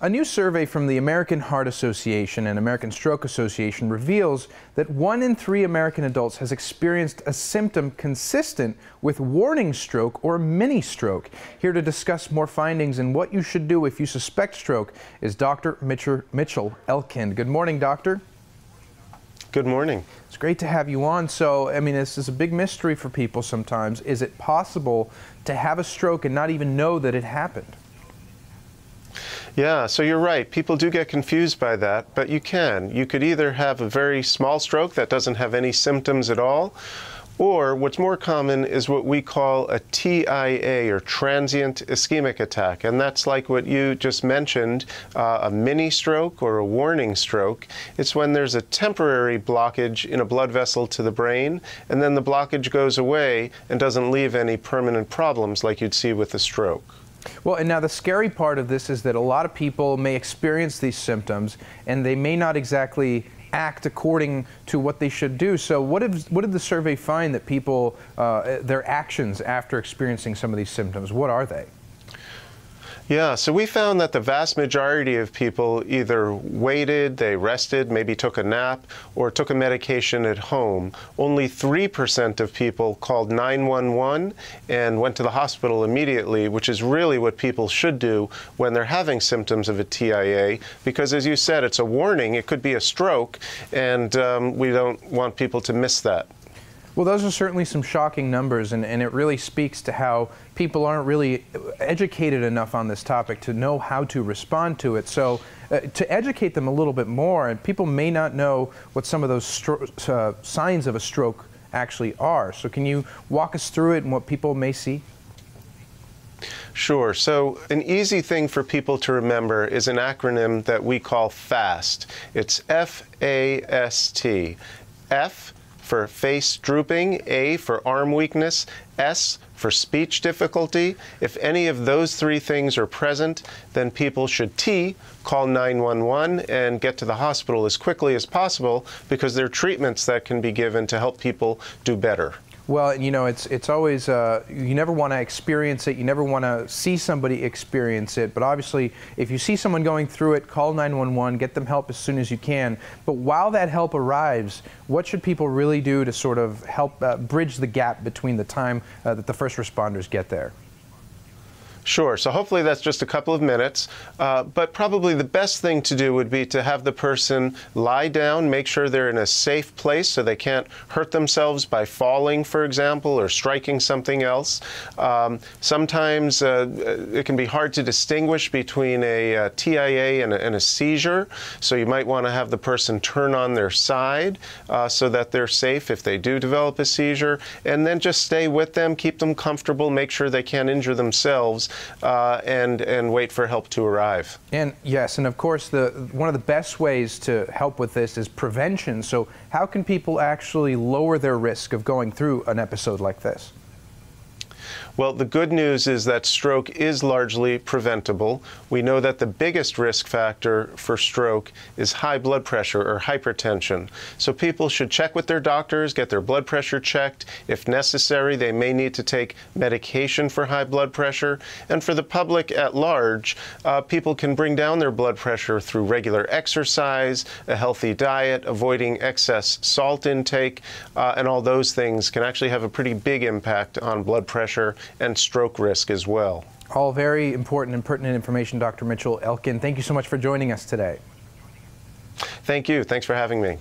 A new survey from the American Heart Association and American Stroke Association reveals that 1 in 3 American adults has experienced a symptom consistent with warning stroke or mini stroke. Here to discuss more findings and what you should do if you suspect stroke is Dr. Mitchell Elkind. Good morning, doctor. Good morning. It's great to have you on. So, I mean, this is a big mystery for people sometimes. Is it possible to have a stroke and not even know that it happened? Yeah, so you're right. People do get confused by that, but you can. You could either have a very small stroke that doesn't have any symptoms at all, or what's more common is what we call a TIA, or transient ischemic attack. And that's like what you just mentioned, a mini stroke or a warning stroke. It's when there's a temporary blockage in a blood vessel to the brain, and then the blockage goes away and doesn't leave any permanent problems like you'd see with a stroke. Well, and now the scary part of this is that a lot of people may experience these symptoms and they may not exactly act according to what they should do. So what did the survey find that people, their actions after experiencing some of these symptoms, what are they? Yeah, so we found that the vast majority of people either waited, they rested, maybe took a nap, or took a medication at home. Only 3% of people called 911 and went to the hospital immediately, which is really what people should do when they're having symptoms of a TIA, because as you said, it's a warning, it could be a stroke, and we don't want people to miss that. Well, those are certainly some shocking numbers, and it really speaks to how people aren't really educated enough on this topic to know how to respond to it. So to educate them a little bit more, and people may not know what some of those signs of a stroke actually are. So can you walk us through it and what people may see? Sure. So an easy thing for people to remember is an acronym that we call FAST. It's F-A-S-T. F for face drooping, A for arm weakness, S for speech difficulty. If any of those 3 things are present, then people should call 911 and get to the hospital as quickly as possible, because there are treatments that can be given to help people do better. Well, you know, it's always, you never want to experience it, you never want to see somebody experience it, but obviously if you see someone going through it, call 911, get them help as soon as you can. But while that help arrives, what should people really do to sort of help bridge the gap between the time that the first responders get there? Sure, so hopefully that's just a couple of minutes, but probably the best thing to do would be to have the person lie down, make sure they're in a safe place so they can't hurt themselves by falling, for example, or striking something else. Sometimes it can be hard to distinguish between a TIA and a seizure, so you might want to have the person turn on their side so that they're safe if they do develop a seizure, and then just stay with them, keep them comfortable, make sure they can't injure themselves, and wait for help to arrive. And yes, and of course, one of the best ways to help with this is prevention. So how can people actually lower their risk of going through an episode like this? Well, the good news is that stroke is largely preventable. We know that the biggest risk factor for stroke is high blood pressure or hypertension. So people should check with their doctors, get their blood pressure checked. If necessary, they may need to take medication for high blood pressure. And for the public at large, people can bring down their blood pressure through regular exercise, a healthy diet, avoiding excess salt intake, and all those things can actually have a pretty big impact on blood pressure and stroke risk as well. All very important and pertinent information, Dr. Mitchell Elkind. Thank you so much for joining us today. Thank you. Thanks for having me.